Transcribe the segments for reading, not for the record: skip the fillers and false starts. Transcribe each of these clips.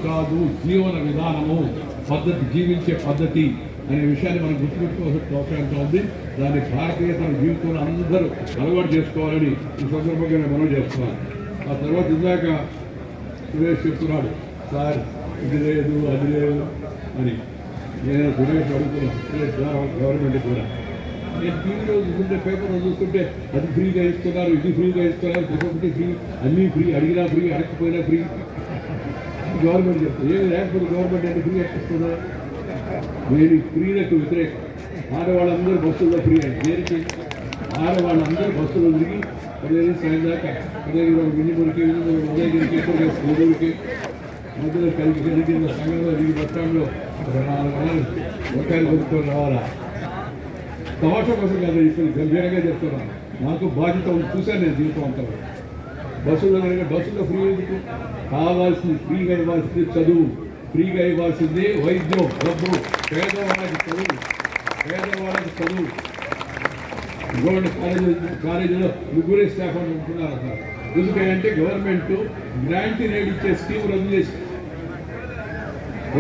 కాదు, జీవన విధానము, పద్ధతి, జీవించే పద్ధతి అనే విషయాన్ని మనం గుర్తుపెట్టుకోవాల్సిన అవసరం ఉంది. దాన్ని భారతీయతల జీవితంలో అందరూ అలవాటు చేసుకోవాలని ఈ సందర్భంగా నేను మనం చేస్తున్నాను. ఆ తర్వాత ఇందాక సురేష్ చెప్తున్నాడు, సార్ ఇది లేదు అది లేదు అని. నేను సురేష్ అడుగుతున్నాను, సురేష్ గవర్నమెంట్ కూడా. నేను టీవీలో చూస్తుంటే, పేపర్లో చూస్తుంటే అది ఫ్రీగా ఇస్తున్నారు, ఇది ఫ్రీగా ఇస్తున్నారు, ఒకటి ఫ్రీ, అన్నీ ఫ్రీ, అడిగినా ఫ్రీ, అడగకపోయినా ఫ్రీ. గవర్నమెంట్ చెప్తుంది, ఏమి లేకపోతే గవర్నమెంట్ అంటే ఫ్రీ ఎక్కిస్తుందా? నేను ఫ్రీలకు వ్యతిరేకం. ఆడవాళ్ళందరూ బస్సుల్లో ఫ్రీ అయ్యి దేనికి? ఆడవాళ్ళందరూ బస్సులో తిరిగి ఉదయం సాయం దాకా వినిమురికి ఉదయగిరికి స్కూలుకి మధ్యలో కలిగి సంఘంలో ఈ బస్టాండ్లో 4 నెలలు ఒకసారి కొనుక్కొని రావాలా? తమాషా కోసం కాదు, ఇప్పుడు గంభీరంగా చెప్తున్నాను. నాకు బాధ్యత ఉంది, చూశాను నేను జీవితం అంతా. బస్సులో ఫ్రీ ఎందుకు? కావాల్సింది ఫ్రీగా ఇవ్వాల్సింది చదువు, ఫ్రీగా ఇవ్వాల్సింది వైద్యం, డబ్బు, పేదవాళ్ళకి చదువు, పేదవాళ్ళకి చదువు. గవర్నమెంట్ కాలేజీలో 3 స్టాఫ్ అని ఉంటున్నారు అసలు. ఎందుకంటే గవర్నమెంట్ గ్రాంటీ రేట్ ఇచ్చే స్కీమ్ రద్దు చేసి,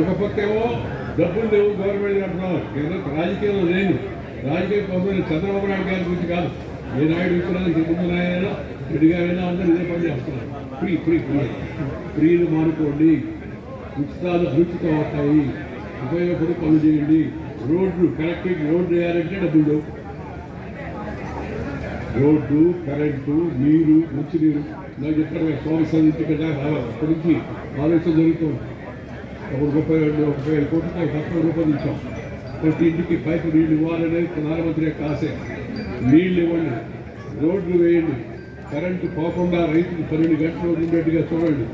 ఒక పక్కేమో డబ్బులు లేవు గవర్నమెంట్ అంటున్నారు. రాజకీయంలో లేని రాజకీయ పనులు చంద్రబాబు నాయుడు గారి గురించి కాదు, ఏ నాయుడు ఇస్తున్నారు, ముందు నాయన రెడ్డి గారైనా అందరూ ఇదే పని చేస్తున్నారు. ఫ్రీ ఫ్రీ ఫ్రీ ఫ్రీలు మానుకోండి, ఉచితాలు అనుచితం అవుతాయి, ఉపయోగపడి పనులు చేయండి. రోడ్లు కరెక్ట్గా రోడ్డు వేయాలంటే డబ్బులు లేవు. రోడ్డు, కరెంటు, నీరు, మంచినీరు నాకు చెప్పారు. సంవత్సరం ఇంటి కదా అక్కడి నుంచి ఆలోచన జరుగుతుంది. అప్పుడు 35 కోట్లు 10 రూపాయలు ఇచ్చాం. ప్రతి ఇంటికి పైపు నీళ్ళు ఇవ్వాలనేది ప్రధానమంత్రి యొక్క ఆశ. నీళ్ళు ఇవ్వండి, రోడ్లు వేయండి, కరెంటు పోకుండా రైతులు 12 గంటలు ఉండేట్టుగా చూడండి.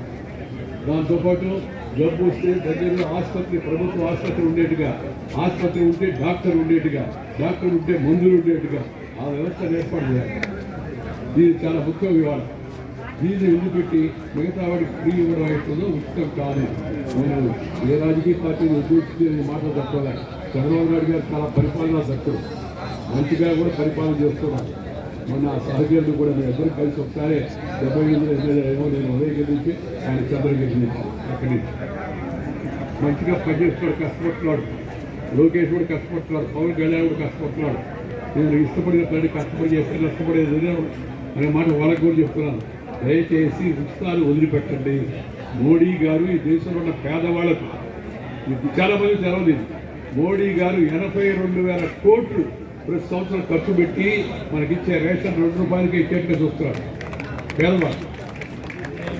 దాంతోపాటు జబ్బు వస్తే దగ్గరలో ఆసుపత్రి, ప్రభుత్వ ఆసుపత్రి ఉండేట్టుగా, ఆసుపత్రి ఉంటే డాక్టర్ ఉండేట్టుగా, డాక్టర్ ఉంటే మందులు ఉండేట్టుగా ఆ వ్యవస్థను ఏర్పాటు చేయాలి. దీన్ని చాలా ముఖ్యం ఇవ్వాలి. దీన్ని వదిలిపెట్టి మిగతా వాడికి ఫ్రీ ఇవ్వడం అవుతుందో ఉచితం కాదు. నేను ఏ రాజకీయ పార్టీని ఉద్దేశించి మాటలు చెప్పాలి. చంద్రబాబు నాయుడు గారు చాలా పరిపాలనా దక్కుడు, మంచిగా కూడా పరిపాలన చేస్తున్నారు. మొన్న సహచరులు కూడా మేము ఇద్దరు కలిసి ఒకసారి 78 ఎమ్మెల్యే ఏమో, నేను ఉదయగిరి నుంచి ఆయన చంద్రగిరి నుంచి, అక్కడి నుంచి మంచిగా పనిచేస్తున్నాడు, కష్టపడుతున్నాడు. లోకేష్ కూడా కష్టపడుతున్నాడు, పవన్ కళ్యాణ్ కూడా కష్టపడుతున్నాడు. నేను ఇష్టపడిన పని కష్టపడి చేస్తే నష్టపడేది అనే మాట వాళ్ళకు కూడా చెప్తున్నాను. దయచేసి ఉచితాలు వదిలిపెట్టండి. మోడీ గారు ఈ దేశంలో ఉన్న పేదవాళ్లకు, చాలా మంది తెలవలేదు, మోడీ గారు 82,000 కోట్లు ప్రతి సంవత్సరం ఖర్చు పెట్టి మనకిచ్చే రేషన్ 2 రూపాయలకి ఇచ్చేట్టుగా చూస్తున్నారు.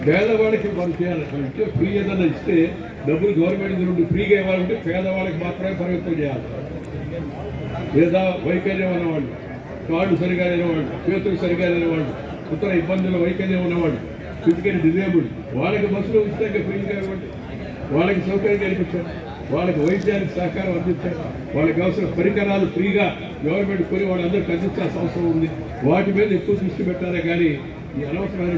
పేదవాడికి మనం చేయాలి. ఇచ్చే ఫ్రీ ఏదన్నా ఇస్తే డబ్బులు గవర్నమెంట్ నుండి ఫ్రీగా ఇవ్వాలంటే పేదవాళ్ళకి మాత్రమే పరిమితం చేయాలి. లేదా వైకల్యం ఉన్నవాళ్ళు, కాళ్ళు సరిగా లేనివాళ్ళు, చేతులు సరిగా లేనివాళ్ళు, ఇతర ఇబ్బందుల వైకల్యం ఉన్నవాళ్ళు, ఫిజికల్ డిజేబుల్డ్, వాళ్ళకి బస్సులో ఉచితంగా ఫ్రీగా ఇవ్వండి. వాళ్ళకి సౌకర్యం కల్పించారు, వాళ్ళకి వైద్యానికి సహకారం అందించారు, వాళ్ళకి అవసరం పరికరాలు ఫ్రీగా గవర్నమెంట్ కొని వాళ్ళందరికీ అందించాల్సిన అవసరం ఉంది. వాటి మీద ఎక్కువ దృష్టి పెట్టారే కానీ ఈ అనవసరమైన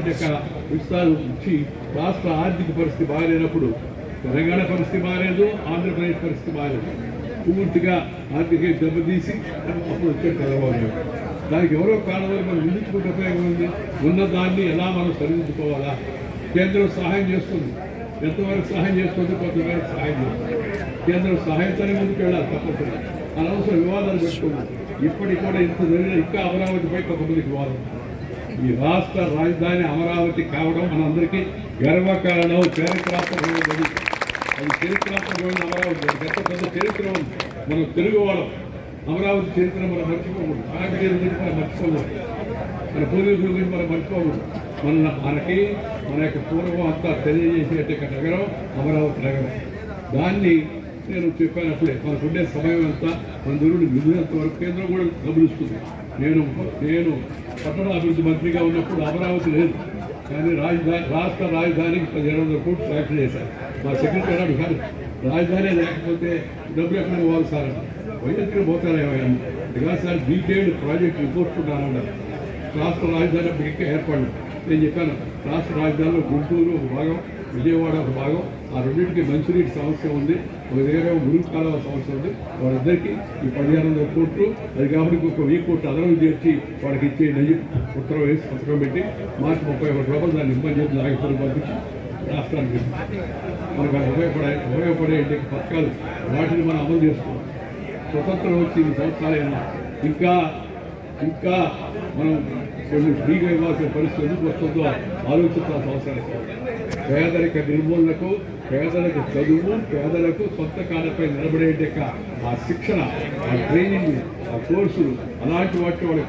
ఉచితాలు ఇచ్చి రాష్ట్ర ఆర్థిక పరిస్థితి బాగాలేనప్పుడు, తెలంగాణ పరిస్థితి బాగాలేదు, ఆంధ్రప్రదేశ్ పరిస్థితి బాగాలేదు, పూర్తిగా ఆర్థిక దెబ్బతీసి అప్పుడు వచ్చాడు చంద్రబాబు. దానికి ఎవరో కారణం మనం నిందించుకుంటే ఉపయోగం ఉంది. ఉన్నదాన్ని ఎలా మనం సరిదిద్దుకోవాలా? కేంద్రం సహాయం చేస్తుంది, ఎంతవరకు సహాయం చేస్తుంది, కొంతవరకు సహాయం చేస్తుంది. కేంద్రం సహాయంతోనే ముందుకు వెళ్ళాలి తప్పకుండా. అనవసర వివాదాలు పెట్టుకున్నాం. ఇప్పటికి కూడా ఇంత జరిగిన ఇంకా అమరావతిపై కొంతమందికి వివాదం. ఈ రాష్ట్ర రాజధాని అమరావతి కావడం మనందరికీ గర్వకారణం, చారిత్రాత్మకమైనది. అది చరిత్రాత్మకమైన అమరావతి, గత పెద్ద చరిత్ర ఉంది. మనం తెలుగు వాళ్ళం, అమరావతి చరిత్ర మనం మర్చిపోకూడదు, కాకతీయుల గురించి మనం మర్చిపోకూడదు, మన పూర్వీకుల గురించి మనం మర్చిపోకూడదు. మనకి మన యొక్క పూర్వం అంతా తెలియజేసేట నగరం అమరావతి నగరం. దాన్ని నేను చెప్పినప్పుడే మనకుండే సమయం అంతా మన దూరుడు నిధులంత వరకు కేంద్రం కూడా గమనిస్తుంది. నేను పట్టణాభివృద్ధి మంత్రిగా ఉన్నప్పుడు అమరావతి లేదు, కానీ రాష్ట్ర రాజధానికి 1700 కోట్లు శాంక్షన్ చేశారు. మా సెక్రటరీ అన్నాడు, కానీ రాజధాని లేకపోతే డబ్బులు ఎక్కడ పోవాలి సార్ అని. వైద్యులు పోతారేమో కాదు సార్, డీటెయిల్డ్ ప్రాజెక్ట్ రిపోర్ట్ ఉన్నానన్నారు. రాష్ట్ర రాజధాని ఇంకా ఏర్పడలేదు. నేను చెప్పాను, రాష్ట్ర రాజధానిలో గుంటూరు ఒక భాగం, విజయవాడ ఒక భాగం, ఆ రెండింటికి మంచినీటి సమస్య ఉంది, ఒక దగ్గర మురుగు కాలువ సమస్య ఉంది. వాళ్ళిద్దరికీ ఈ 1500 కోట్లు, అది కాబట్టి ఒక 1000 కోట్లు అదనం చేర్చి వాళ్ళకి ఇచ్చే ఉత్తరం వేసి పథకం పెట్టి March 31 లోపల దాన్ని ఇబ్బంది చేసి ఆగిపోయి పంపించి రాష్ట్రానికి మనకు ఉపయోగపడే పథకాలు వాటిని మనం అమలు చేసుకోవాలి. స్వతంత్రం వచ్చి 2 సంవత్సరాలైనా ఇంకా మనం కొన్ని ఫ్రీగా ఇవ్వాల్సిన పరిస్థితి ఎందుకు వస్తుందో ఆలోచించాల్సిన అవసరం. పేదరిక నిర్మూలనకు, పేదలకు చదువు, పేదలకు సొంత కాళ్ళపై నిలబడే ఆ శిక్షణ, ఆ ట్రైనింగ్, ఆ కోర్సులు అలాంటి వాటిని వాళ్ళకి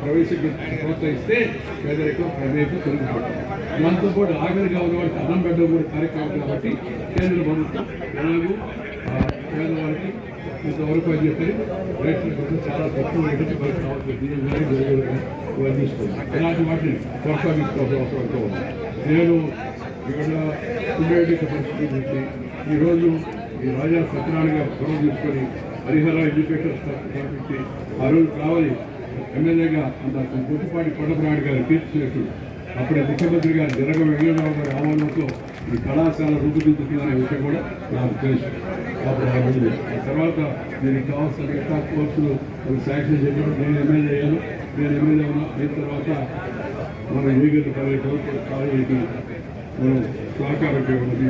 ప్రోత్సహిస్తే పేదరికం క్రమేపీ తొలగిపోతుంది. దాంతోపాటు ఆఖరిగా ఉన్న వాళ్ళకి అన్నం పెట్టడం కూడా కార్యక్రమం కాబట్టి కేంద్ర ప్రభుత్వం ఎలాగూ పేదవాళ్ళకి ఇంతవరకు అని చెప్పి రేట్ల కోసం చాలా తక్కువ రేటు మనకు కావాల్సిన బియ్యం కానీ గొడవలు కానీ ఇవన్నీ తీసుకోవాలి. ఇలాంటి వాటిని కొనసాగించుకోవాల్సిన అవసరంతో ఉంది. నేను ఇక్కడ ఉండేట పరిస్థితి నుంచి ఈరోజు ఈ రాజా సత్యనారాయణ గారు చొరవ తీసుకొని హరిహర ఎడ్యుకేషన్ స్థాపించి ఆ రోజు కావాలి ఎమ్మెల్యేగా అంత గుట్టిపాటి కొండపనాయుడు గారు తీర్చినట్టు అప్పుడే ముఖ్యమంత్రి గారు జరగ వెంకటరావు గారి ఆహ్వానంతో ఈ కళాశాల రూపుదిద్దుతుందనే విషయం కూడా నాకు తెలుసు. అప్పుడు ఆ తర్వాత దీనికి కావాల్సిన మిగతా కోర్సులు శాంక్షన్ చేయడం నేను ఎమ్మెల్యే అయ్యాను. నేను ఎమ్మెల్యే అయిన తర్వాత మన లీగల్ కాలేజీకి మనం సహకారం చేయమని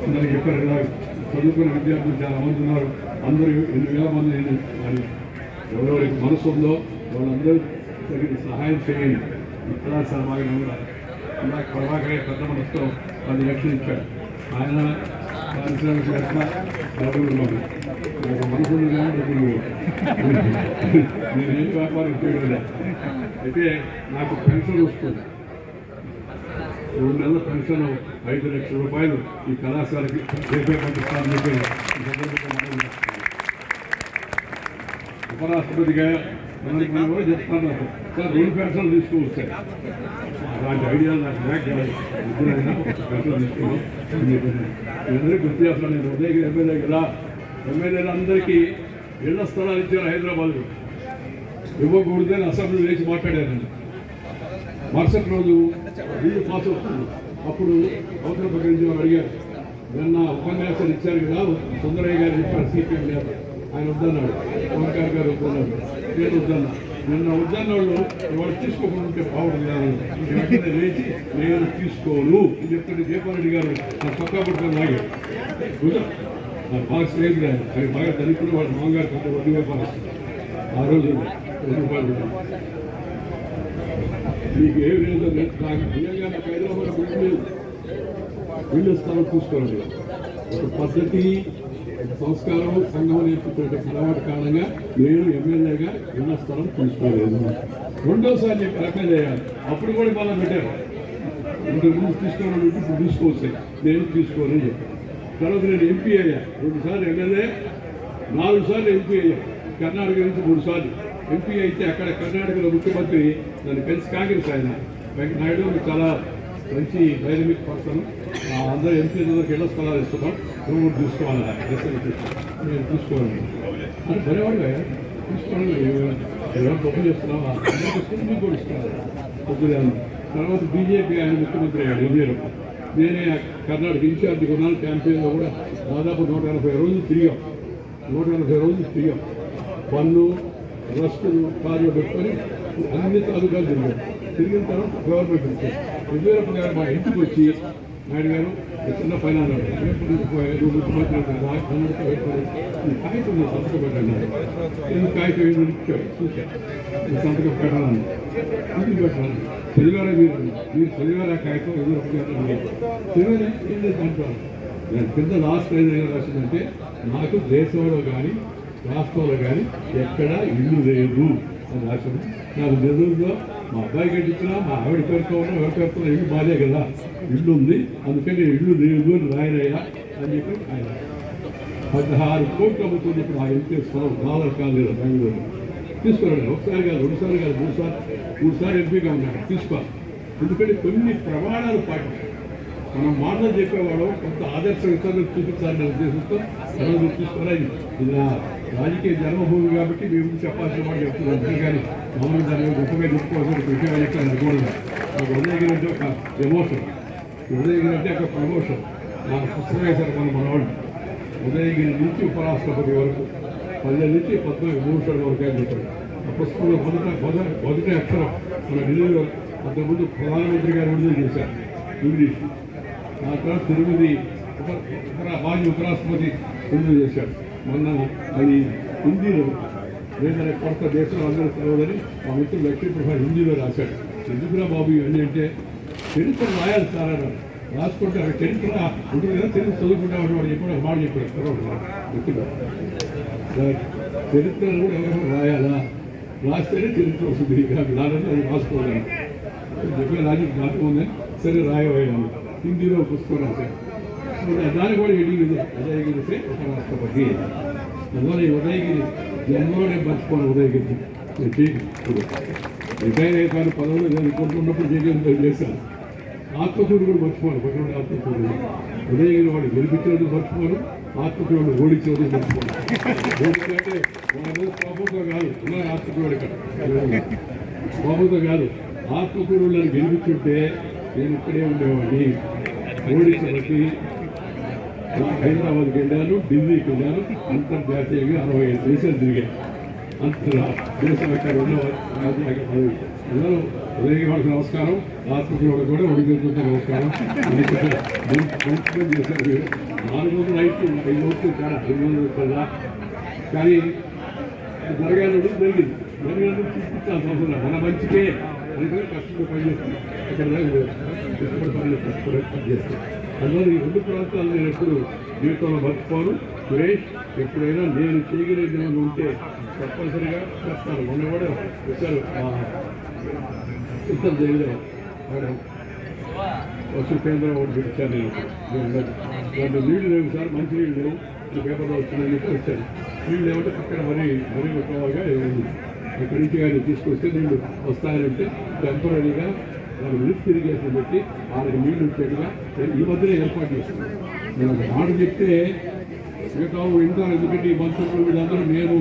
అందరికీ చెప్పారు కదా. చదువుకున్న విద్యార్థులు చాలా మంది ఉన్నారు. అందరూ 8,000 మంది ఎవరెవరికి మనసు ఉందో వాళ్ళందరూ తగిన సహాయం చేయండి. ఈ కళాశాల బాగా కూడా నాకు ప్రభాకరే పెద్ద మనసుతో 10 లక్షలు ఇచ్చాడు. ఆయన పారిశ్రామిక డబ్బులు నాకు మనసు ఉంది కానీ డబ్బులు నేను ఏం వ్యాపారం చేయలేదు. అయితే నాకు పెన్షన్ వస్తుంది. 3 నెలల పెన్షన్ 5 లక్షల రూపాయలు ఈ కళాశాలకి రేపే పంపిస్తానని చెప్పి ఉపరాష్ట్రపతిగా మనం కూడా చెప్తాను సార్ 2 పెన్షన్లు తీసుకువచ్చాయి. అలాంటి ఐడియా నాకు బ్యాక్ ఇద్దరైనా పెన్షన్ తీసుకుని అందరికీ గుర్తు చేస్తాను. నేను ఉదయగిరి ఎమ్మెల్యే కదా, ఎమ్మెల్యేలు అందరికీ ఇళ్ల స్థలాలు ఇచ్చారు. హైదరాబాద్లో ఇవ్వకూడదని అసెంబ్లీ లేచి మాట్లాడారండి. మరుసటి రోజు బిల్లు పాస్ అవుతుంది. అప్పుడు అవసరం గురించి అడిగారు. నిన్న ఉపన్యాసాలు ఇచ్చారు కదా, సుందరయ్య గారు చెప్పారు సిపిఎం నేత, ఆయన వద్దన్నాడు. ఓంకార్ గారు వద్దన్నాడు, నేను వద్దన్నా. నిన్న వద్దన్న వాళ్ళు తీసుకోకుండా ఉంటే బాగుంటుంది కదా. వెంటనే లేచి నేను తీసుకోను అని చెప్తుంటే జయపాల్ గారు నా పక్కా పట్టుకొని లాగాడు. నా బాగా స్నేహితుడు ఆయన బాగా తల్లిప్పుడు వాళ్ళ మామగారు కొంత వడ్డీ వ్యాపారం ఆ రోజు 2 రూపాయలు. మీకు ఏమి లేదు నాకు నిజంగా నాకు హైదరాబాద్ ఇల్లు స్థలం చూసుకోవాలి. ఒక పద్ధతి, సంస్కారం, సంఘం నేర్పుతుంటే అలవాటు కారణంగా నేను ఎమ్మెల్యేగా ఇళ్ల స్థలం తీసుకోలేదు. రెండోసారి చెప్పి రకం చేయాలి. అప్పుడు కూడా మళ్ళీ పెట్టారు. ఇంతకుముందు తీసుకోవాలని ఇప్పుడు తీసుకోవచ్చు, నేను తీసుకోవాలని చెప్పాను. తర్వాత నేను ఎంపీ అయ్యా. 2 సార్లు ఎమ్మెల్యే, 4 సార్లు ఎంపీ అయ్యా. కర్ణాటక నుంచి 3 సార్లు ఎంపీ అయితే అక్కడ కర్ణాటకలో ముఖ్యమంత్రి నన్ను కలిసి కాంగ్రెస్ ఆయన వెంకటనాయుడు చాలా మంచి డైనమిక్ పర్సన్. అందరూ ఎంపీ అందరికి ఇళ్ల స్థలాలు ఇస్తున్నాం, నువ్వు కూడా తీసుకోవాలి. నేను తీసుకోవాలి అని భయవాడుగా తీసుకోవాలి. ఎవరు తప్పు చేస్తున్నావా అందరికీ కూడా ఇస్తున్నారు కొద్దిగా. తర్వాత బీజేపీ ఆయన ముఖ్యమంత్రి అయ్యాడు ఇండియాలో. నేనే కర్ణాటక ఇన్ఛార్జి కొన్నాను. క్యాంపెయిన్లో కూడా దాదాపు 180 రోజులు తిరిగాం. 180 రోజులు తిరిగాం. పన్ను రస్తులు కార్లు పెట్టుకొని అన్ని తాలూకాలు తిరిగాం. తిరిగిన తర్వాత గవర్నమెంట్ వచ్చారు. యడ్యూరప్ప గారు మా ఇంటికి వచ్చి నాయుడు గారు చిన్న పైన ముఖ్యమంత్రి ఈ కాగితం సంతకం పెట్టండి. ఎందుకు కాగితం ఏమి ఇచ్చాడు చూశాను. ఈ సంతకం పెట్టాలని ఇంటికి పెట్టాలని చదివారా మీరు చదివారా కాగితం యడ్యూరప్ప గారు చదివారా ఏం లేదు అంటారు. నేను కింద లాస్ట్ ఏదైనా రాసిందంటే నాకు దేశంలో కానీ రాష్ట్రంలో కానీ ఎక్కడా ఇల్లు లేదు అని రాసింది. నాకు నెల్లూరులో మా అబ్బాయి కట్టించినా మా ఆవిడ పేరుకోవడం ఎవరి పేరుకున్నా ఇల్లు బాధే కదా, ఇల్లు ఉంది అందుకని ఇల్లు లేదు అని రాయనయ్యా అని చెప్పి ఆయన 16 కోట్లు అమ్ముతుంది. ఇప్పుడు ఆ ఎంపీ స్థలం $1 కాదు కదా బెంగళూరు. తీసుకోండి. ఒకసారి కాదు, 2 సార్లు కాదు, 3 సార్లు ఎంపీగా ఉన్నాడు. తీసుకోవాలి. ఎందుకంటే కొన్ని ప్రమాణాలు పాటించాలి. మనం మాటలు చెప్పేవాడు కొంత ఆదర్శ విధానం చూపించాలనే ఉద్దేశంతో మనం తీసుకోవాలి. ఇది రాజకీయ జన్మభూమి కాబట్టి మీ ముందు చెప్పాల్సిన మాట చెప్తున్నాను. కానీ మామూలు దాన్ని గొప్పగా చెప్పుకోవాల్సిన విషయాలు చెప్తాను అనుకోవడం. నాకు ఉదయగిరి అంటే ఒక ఎమోషన్, ఉదయగిరి అంటే ఒక ప్రమోషన్. నాకు పుస్తకం వేశారు మనవాళ్ళు. ఉదయగిరి నుంచి ఉపరాష్ట్రపతి వరకు 12 నుంచి 14 భూషణ్ వరకు అని చెప్పారు. ఆ పుస్తకంలో మొదటి అక్షరం మన ఢిల్లీలో అంతకుముందు ప్రధానమంత్రి గారు విడుదల చేశారు. ఇంగ్లీష్. ఆ తర్వాత తెలుగుది మాజీ ఉపరాష్ట్రపతి తెలుగు చేశాడు. మొన్న అది హిందీలో లేదని కొత్త దేశంలో అందరూ చదవదని మా మిత్రుడు లక్ష్మీప్రభా హిందీలో రాశాడు. ఎందుకురా బాబు ఇవన్నీ అంటే చరిత్ర రాయాలి సార్ అన్నారు. రాసుకుంటే అక్కడ చరిత్ర ఉంటుంది కదా, తెలుగు చదువుకుంటామని వాడు చెప్పాడు. మాట చెప్పాడు మిత్రుడు, చరిత్రను కూడా ఎవరైనా రాయాలా, రాస్తేనే చరిత్ర వస్తుంది. దాని అది రాసుకోవాలి చెప్పిన రాజు జ్ఞాపకం ఉందని సరే రాయవాయాను. హిందీలో పుస్తకం రాశాను. దానికి కూడా ఎడిగింది ఉదయగిరిసే ఉపరాష్ట్రపతి. అందువల్ల ఈ ఉదయగిరి జన్మలోనే మర్చిపోను. ఉదయగిరి రిటైర్ అయిపోయిన పదవులు నేను కొట్టుకున్నప్పుడు జగన్ చేశాను. ఆత్మకూరు కూడా మర్చిపోను. పక్కన ఆత్మకూరు ఉదయగిరి వాడు గెలిపించినది మర్చిపోను, ఆత్మకూరు ఓడించినది మర్చిపోను. ఓడించాలంటే వాళ్ళ కోపంతో కాదు, ఉన్నాయి ఆత్మకూరు ఇక్కడ కోపంతో కాదు. ఆత్మకూరు గెలిపించుంటే నేను ఇక్కడే ఉండేవాడిని. ఓడించబట్టి హైదరాబాద్కి వెళ్ళాను, ఢిల్లీకి వెళ్ళాను. అంతర్జాతీయంగా 65 దేశాలు తిరిగాను. దేశం ఎక్కడ ఉన్నవారు అందరూ ఉదయం వాళ్ళకి నమస్కారం, ఆత్మకూరు కూడా ఉడికి నమస్కారం. చేశారు మీరు 400 5 చాలా 500 కల్లా. కానీ జరగాలి జరిగింది. జరగాలి చూపించాల్సిన అవసరం మన మంచికే అందుకని కష్టపడి పనిచేస్తుంది. ఇక్కడ కష్టపడి పనిచేస్తాం. అందువల్ల ఈ 2 ప్రాంతాలు నేను ఎప్పుడు జీవితంలో మర్చిపోను. సురేష్ ఎప్పుడైనా నేను చేయగలిగిన ఉంటే తప్పనిసరిగా చేస్తాను. మొన్న కూడా వచ్చారు ఉత్తర జైల్లో వసతి కేంద్రం ఒకటి పిలిచాను. నేను దాంట్లో నీళ్లు లేవు సార్, మంచి నీళ్ళు లేవు, ఈ పేపర్లో వచ్చిందని చెప్పి వచ్చాను. నీళ్ళు లేవంటే పక్కన మరీ ఎక్కువగా ఇక్కడి నుంచి కానీ తీసుకొస్తే నీళ్ళు వస్తాయంటే టెంపరీగా నాకు లిఫ్ట్ ఇరిగేషన్ పెట్టి వాళ్ళకి నీళ్లు వచ్చేట్టుగా ఈ మధ్యనే ఏర్పాటు చేస్తున్నాను. నేను ఒక మాట చెప్తే మిగతా వింటాను. ఎందుకంటే ఈ మంత్రులు వీళ్ళందరూ నేను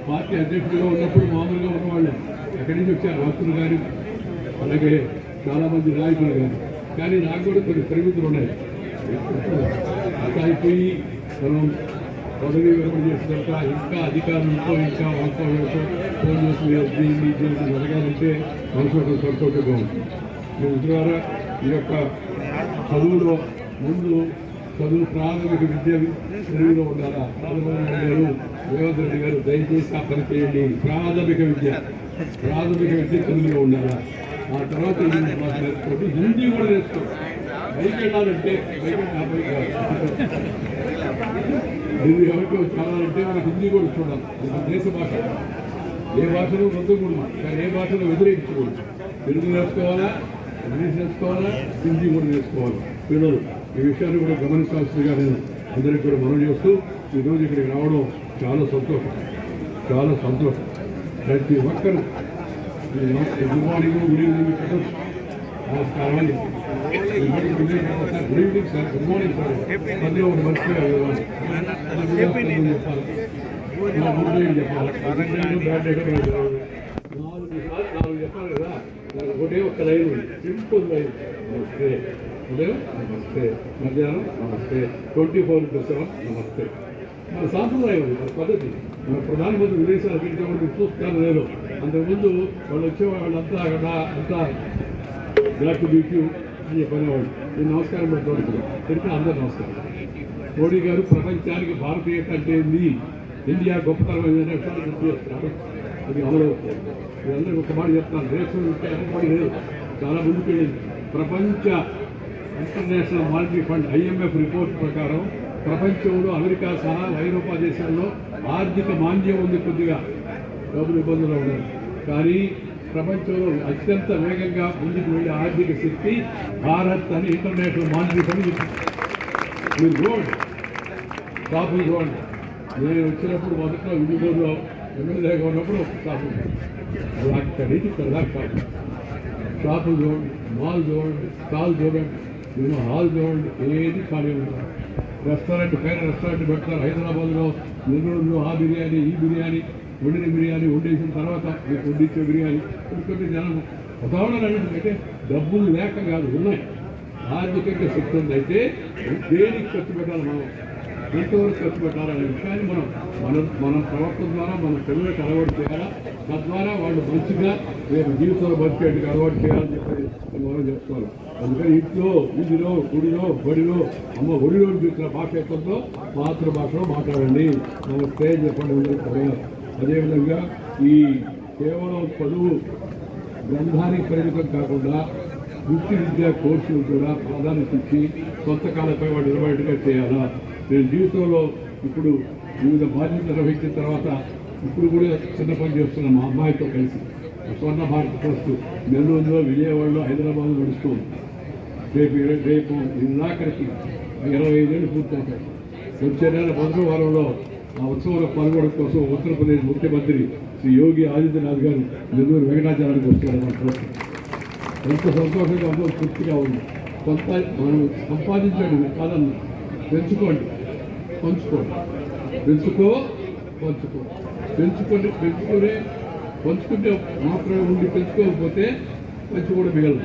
పార్టీ అధ్యక్షుడిగా ఉన్నప్పుడు మామూలుగా ఉన్నవాళ్ళే. ఎక్కడి నుంచి వచ్చారు భక్తులు కానీ, అలాగే చాలామంది నాయకులు కానీ. కానీ నాకు కూడా కొన్ని పరిమితులు ఉన్నాయి. అట్లా అయిపోయి మనం పదవీ విరమణ చేసిన తర్వాత ఇంకా అధికారులతో ఇంకా వాళ్ళతో ఫోన్ చేసి దీన్ని జరగాలంటే మనసు సంతోషంగా ఉంటుంది. మీ ద్వారా ఈ యొక్క చదువులో ముందు చదువు ప్రాథమిక విద్య తెలుగులో ఉండాలా. చంద్రబాబు గారు, రేవంత్ రెడ్డి గారు దయచేసి ఆ పని చేయండి. ప్రాథమిక విద్య తెలుగులో ఉండాలా. ఆ తర్వాత ఇంగ్లీష్ భాష నేర్చుకోండి, హిందీ కూడా నేర్చుకోండి. బయట వెళ్ళాలంటే హిందీ ఎవరికి చాలంటే మనకు హిందీ కూడా చూడాలి. మన దేశ భాష. ఏ భాషలో వద్దకూడదు, కానీ ఏ భాషలో వ్యతిరేకించకూడదు. తెలుగు నేర్చుకోవాలా, ఇంగ్లీష్ నేర్చుకోవాలా, హిందీ కూడా నేర్చుకోవాలి. పిల్లలు ఈ విషయాన్ని కూడా గమనించాల్సిందిగా నేను అందరికీ కూడా మనం చేస్తూ ఈరోజు ఇక్కడికి రావడం చాలా సంతోషం. ప్రతి ఒక్కరు గుడ్ మార్నింగ్, గుడ్ ఈవినింగ్ పెట్టచ్చు. నమస్కారం అని good evening sir, good morning sir. అందులో ఒక మంచిగా చెప్పాలి, బ్యాడ్ చెప్పాలి కదా. ఒకటే ఒక్క లైన్ ఉంది, సింపుల్ లైన్. నమస్తే ఉదయం, నమస్తే మధ్యాహ్నం, నమస్తే 24/7 నమస్తే. మన సాంప్రదాయం అది, మన పద్ధతి. మన ప్రధానమంత్రి విదేశాలకు వెళ్ళినప్పుడు చూస్తాను నేను. అంతకుముందు వాళ్ళు వచ్చేవాళ్ళంతా అంతా బ్లాక్ బీచ్ అని చెప్పనేవాళ్ళు. నేను నమస్కారం పెట్టుకోవచ్చు పెడితే అందరూ నమస్కారం. మోడీ గారు ప్రపంచానికి భారతీయత అంటే ఏంది, ఇండియా గొప్పతనమైన విషయాలు గుర్తు చేస్తున్నారు. అది అమలు అవుతుంది. మీరందరికీ ఒక మాట చెప్తాను, దేశం అనుకోని లేదు, చాలా ముందుకు వెళ్ళింది. ప్రపంచ international monetary fund IMF report ప్రకారం ప్రపంచంలో అమెరికా సహా ఐరోపా దేశాల్లో ఆర్థిక మాంద్యం ఉంది. కొద్దిగా డబ్బులు ఇబ్బందులు ఉన్నాయి. కానీ ప్రపంచంలో అత్యంత వేగంగా ముందుకు వెళ్ళే ఆర్థిక శక్తి భారత్ అని ఇంటర్నేషనల్ మానిటరీ ఫండ్ చెప్పింది. మీరు చూడండి, షాపులు చూడండి. నేను వచ్చినప్పుడు మొదట్లో విజయనగరంలో ఎమ్మెల్యేగా ఉన్నప్పుడు షాపులు అక్కడి నుంచి ఇక్కడ దాకా షాపులు చూడండి, మాల్ చూడండి, స్టాల్ చూడండి, నేను హాల్ చూడండి, ఏది ఖాళీ ఉంటుంది. రెస్టారెంట్ పైన రెస్టారెంట్ పెడతారు. హైదరాబాద్లో నెల్లూరులో ఆ బిర్యానీ, ఈ బిర్యానీ, వండిన బిర్యానీ వండేసిన తర్వాత మీకు వండించే బిర్యానీ ఎందుకంటే జనం ఉదాహరణ అంటే డబ్బులు లేక కాదు, ఉన్నాయి. ఆర్థికంగా శక్తి ఉంది. అయితే దేనికి ఖర్చు పెట్టాలి, మనం ఎంతవరకు ఖర్చు పెట్టాలనే విషయాన్ని మనం ప్రవర్తన ద్వారా మన పిల్లలకు అలవాటు చేయాలా. తద్వారా వాళ్ళు మంచిగా రేపు జీవితంలో బతికేట్టుగా అలవాటు చేయాలని చెప్పి మనం చెప్పుకోవాలి. అందుకని ఇంట్లో వీధిలో గుడిలో బడిలో అమ్మ ఒడిలో చూసిన భాష ఎక్కడో మాతృభాషలో మాట్లాడండి. నమస్తే చెప్పండి అందరూ కూడా. అదేవిధంగా ఈ కేవలం చదువు గ్రంథానికి పరిమితం కాకుండా వృత్తి విద్యా కోర్సులు కూడా ప్రాధాన్యత ఇచ్చి సొంత కాలపై వాడు నిలబడేట్టుగా చేయాలా. నేను జీవితంలో ఇప్పుడు వివిధ బాధ్యతలు నిర్వహించిన తర్వాత ఇప్పుడు కూడా చిన్న పని చేస్తున్నాను మా అమ్మాయితో కలిసి. స్వర్ణ భారత్ ట్రస్ట్ నెల్లూరులో, విజయవాడలో, హైదరాబాద్లో నడుస్తుంది. రేపు ఇందాకరికి 25 ఏళ్ళు పూర్తవుతాయి. వచ్చే నెల 11వ వారంలో ఆ ఉత్సవంలో పాల్గొనడం కోసం ఉత్తరప్రదేశ్ ముఖ్యమంత్రి శ్రీ యోగి ఆదిత్యనాథ్ గారు నెల్లూరు వెంకటాచలానికి వస్తున్నారు. మన ట్రస్ట్ ఎంత సంతోషంగా ఉందో తృప్తిగా ఉంది. కొంత మనం సంపాదించండి కాదన్న, పెంచుకోండి, పంచుకోండి, పెంచుకునే పంచుకుంటే మాత్రమే ఉండి పెంచుకోకపోతే మంచి కూడా మిగలదు.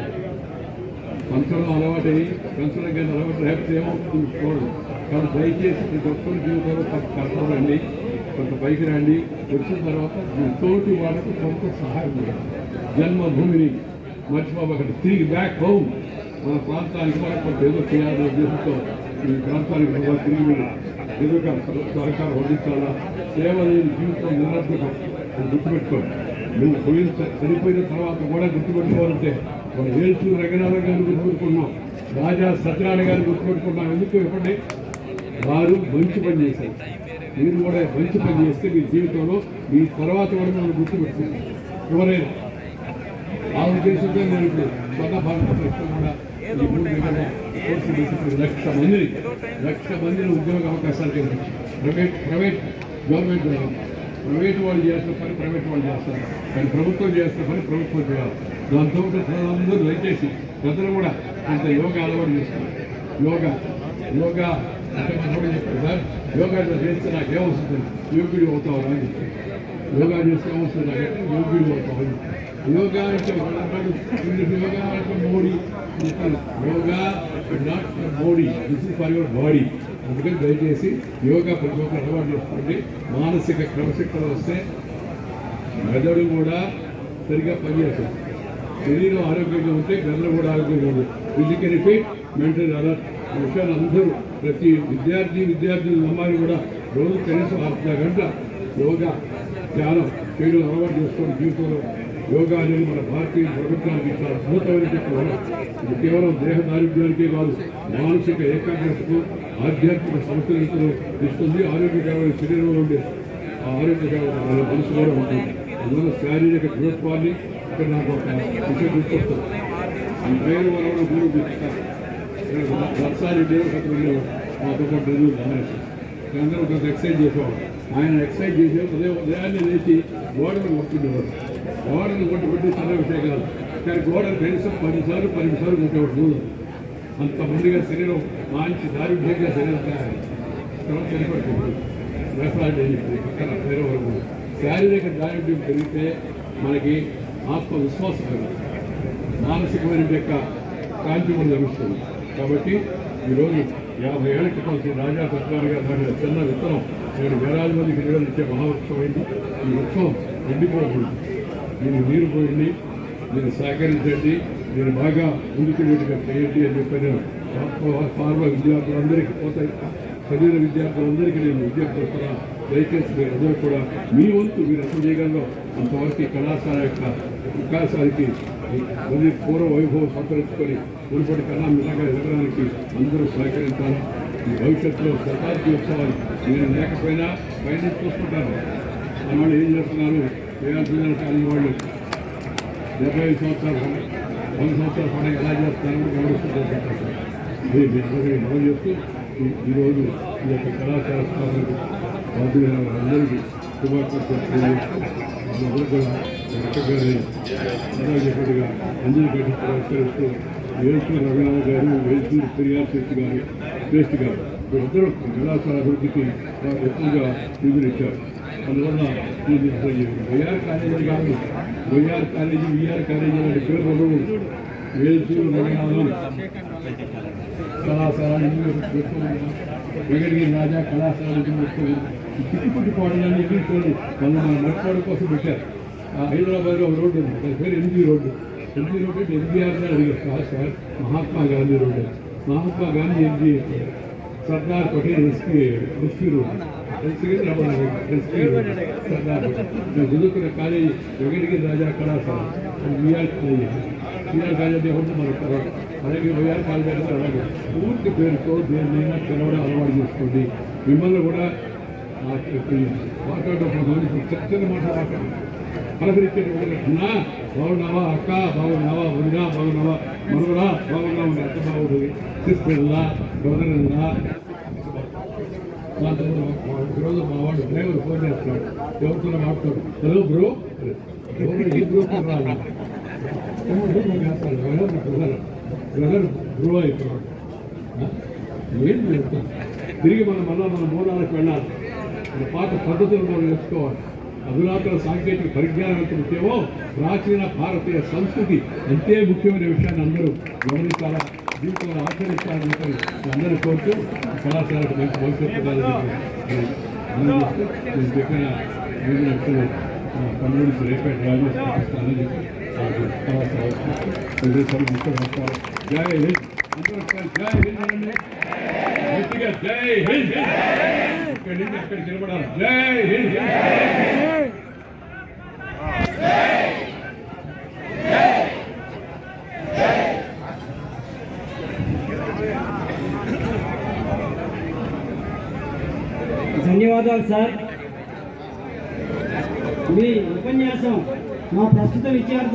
పంచడం అలవాటు పెంచడం కానీ అలవాటు లేకపోతే ఏమవుతుంది చూడదు. కానీ దయచేసి ప్రతి ఒక్కరి జీవితంలో కష్టపడండి, కొంత పైకి రండి. వచ్చిన తర్వాత మీ తోటి వాళ్ళకు కొంత సహాయం చేయాలి. జన్మభూమిని మర్చిపోబోకండి. తిరిగి బ్యాక్ హోమ్ మన ప్రాంతానికి కూడా కొంత ఏదో చేయాలనే ఉద్దేశంతో ఈ ప్రాంతానికి కూడా తిరిగి ఏదో సహకారం వడ్డించాలా. సేవ లేని జీవితం నిరర్థకం అని గుర్తుపెట్టుకోండి. నువ్వు చనిపోయిన తర్వాత కూడా గుర్తుపెట్టుకోవాలంటే మన ఏల్చూరు రంగనాథ గారిని గుర్తుపెట్టుకున్నాం, రాజా సత్యనారాయణ గారిని గుర్తుపెట్టుకున్నాం. ఎందుకు ఇవ్వండి, వారు మంచి పని చేశారు. మీరు కూడా మంచి పని చేస్తే మీ జీవితంలో మీ తర్వాత కూడా మనం గుర్తుపెట్టుకుంటాం. ఎవరైనా ఆ ఉద్దేశంతో నేను ఇప్పుడు స్వర్ణ భారత ట్రస్ట్ కూడా ఈ 3 నెలల కోర్సు తీసుకుని 1,00,000 మందిని ఉద్యోగ అవకాశాలు కల్పించి గవర్నమెంట్ ప్రైవేట్ వాళ్ళు చేస్తున్న పని ప్రైవేట్ వాళ్ళు చేస్తారు, కానీ ప్రభుత్వం చేస్తున్న పని ప్రభుత్వం చేయాలి. దాంతో అందరూ దయచేసి ప్రజలు కూడా కొంత యోగా అలవాటు చేస్తున్నారు. యోగా అంటే చెప్పారు సార్, యోగా చేస్తే నాకు ఏమవుతుంది, యోగుడు అవుతావు అని చెప్పి. యోగా చేస్తే ఏమవుతుంది నాకంటే యోగుడు అవుతావు అని. యోగా అంటే యోగా అంటే Modi yoga not Modi, this is for your body. అందుకని దయచేసి యోగా ప్రతి ఒక్కరు అలవాటు చేసుకోండి. మానసిక క్రమశిక్షణ వస్తే మెదడు కూడా సరిగ్గా పనిచేస్తుంది. శరీరం ఆరోగ్యంగా ఉంటే మెదడు కూడా ఆరోగ్యంగా ఉంది. Physical fit, mental alert. ఈ విషయాలు అందరూ ప్రతి విద్యార్థులు అమ్మాయిలు కూడా రోజు కనీసం 6 గంటల యోగా ధ్యానం చేయడం అలవాటు చేసుకోండి. జీవితంలో యోగా అనేది మన భారతీయ ప్రభుత్వానికి చాలా అద్భుతమైన వరం. ఇది కేవలం దేహ దారిద్ర్యానికే కాదు, మానసిక ఏకాగ్రతకు, ఆధ్యాత్మిక సమతుల్యతను ఇస్తుంది. ఆరోగ్యకరమైన శరీరంలో ఉండే ఆ ఆరోగ్యకరమైన మనసు కూడా ఉంటుంది. అందువల్ల శారీరక దృఢత్వాన్ని ఇక్కడ నాకు ఒక విషయం గుర్తొస్తుంది. ఈ పేరు వల్ల గురువు గుర్తిస్తారు. ఒకసారి దేవకత్వం మాతో పాటు అందరూ కొంత ఎక్సర్సైజ్ చేసేవాడు. ఆయన ఎక్సర్సైజ్ చేసే ఉదయాన్నే లేచి గోడలు కొట్టుకునేవాడు. గోడలు కొట్టుకుంటే చిన్న విషయం కాదు, కానీ గోడలు కనీసం 10 సార్లు కొట్టేవాడు రోజు. అంతమందిగా శరీరం మంచి దారుఢ్యంగా శరీరం చనిపడుతుంది. పక్కన వేరే వరకు శారీరక దారుఢ్యం పెరిగితే మనకి ఆత్మవిశ్వాసం పెరుగుతుంది, మానసికమైన యొక్క కాంతి కూడా లభిస్తుంది. కాబట్టి ఈరోజు 50 ఏళ్ల క్రితం శ్రీ రాజా సత్యనారాయణ గారు నాటిన చిన్న విత్తనం నేడు వేలాది మందికి నీళ్ళు ఇచ్చే మహావృక్షం అయింది. ఈ వృక్షం ఎండిపోకూడదు, దీనికి నీరు పోయింది, దీన్ని సహకరించండి, దీన్ని బాగా ముందుకెళ్ళేట్టుగా చేయండి అని చెప్పాను. ఫార్మా విద్యార్థులందరికీ పోతాయి, చదివిన విద్యార్థులందరికీ నేను విజ్ఞప్తి చేస్తున్నా. దయచేసి మీరు అందరూ కూడా మీ వంతు మీరు ఎంత చేయగలరో అంతవరకు కళాశాల యొక్క వికాసానికి పూర్వ వైభవం సంతరించుకొని మునుపటి కళా మితంగా ఎదగడానికి అందరూ సహకరించాలి. ఈ భవిష్యత్తులో శతాబ్ది ఉత్సవాలు నేను లేకపోయినా పైన చూసుకుంటాను. మన వాళ్ళు ఏం చేస్తున్నారు, వేయాల్సిన కాలేజీ వాళ్ళు 75 సంవత్సరాలు 100 సంవత్సరాల పండుగ ఎలా చేస్తున్నారు గమనిస్తుంటారు. మనం చేస్తూ ఈరోజు ఈ యొక్క కళాశాల స్థాపనకు బాధ్యులైన అందరికీ శుభాకాంక్షలు తెలియజేస్తూ అందరూ కూడా చక్కగానే చెప్పినట్టుగా అంజలి కట్టిస్తూ వేల్చూరు రఘునాథ గారు, వేల్చూరు పెరియార్ శక్తి గారు, శ్రేష్ఠి గారు వీరందరూ కళాశాల అభివృద్ధికి ఎక్కువగా నిధులిచ్చారు. అందువల్ల ఇది వైఆర్ కాలేజీ కాదు, వైఆర్ కాలేజీ, విఆర్ కాలేజీ లాంటి పేర్లు వేల్చూరు రఘునాథం కళాశాల వెంకటగిరి రాజా కళాశాల చిక్కుపుట్టి కోడలని ఇంగ్లీష్ వాళ్ళు మన మట్టిపాడు కోసం పెట్టారు. హైదరాబాద్లో ఒక రోడ్డు ఉంది, దాని పేరు 8 రోడ్డు. ఎంజీ రోడ్ అంటే ఎన్టీఆర్ గారు అడిగారు sir, Mahatma Gandhi road. Mahatma Gandhi MG Sardar Patel SP road, Sardar నేను చదువుకున్న కాలేజీ వెంకటగిరి రాజా కళాశాల, విఆర్ కాలేజీ ఉంటే మనకు అలాగే వైఆర్ కాలేజీ అంటే అలాగే పూర్తి పేరుతో దేన్నైనా పిలవడం అలవాటు చేసుకోండి. మిమ్మల్ని కూడా మాట్లాడడం చక్కని మాట్లాడాలి, పలకరించేటువంటి అన్నా బాగున్నావా, అక్క బాగున్నావా, వదినా బాగున్నావా, మనవరా బాగున్నావా, ఎంత బాగుంటుంది, సిస్టర్లా బ్రదర్లా. ఈరోజు మా వాడు డ్రైవర్ ఫోన్ చేస్తున్నాడు, ఎవరితో మాట్లాడు, హలో బ్రో, ఈ బ్రో రావాలి బ్రదర్ బ్రో అయిపోయాడు. ఏం చెప్తాను, తిరిగి మన మూలాలకు వెళ్ళాలి, మన పాత పద్ధతులు మనం నేర్చుకోవాలి. అధునాతన సాంకేతిక పరిజ్ఞానం ఎంత ముఖ్యమో ప్రాచీన భారతీయ సంస్కృతి అంతే ముఖ్యమైన విషయాన్ని అందరూ గమనించాలా, జీవితంలో ఆచరించాలని అందరూ కోరుతూ కళాశాలకు మంచి భవిష్యత్తు నేను చెప్పిన విషయంలో కమ్యూనిటీ రేపేట రాజేస్తానని చెప్పి కళాశాల ముఖ్య నమస్కారం. జై హింద్, అందరూ జై హింద్ అనండి గట్టిగా, జై హింద్. ఇక్కడి నుంచి అక్కడికి నిలబడాలి, జై హింద్. ధన్యవాదాలు సార్. మీ ఉపన్యాసం మా ప్రస్తుత విద్యార్థులు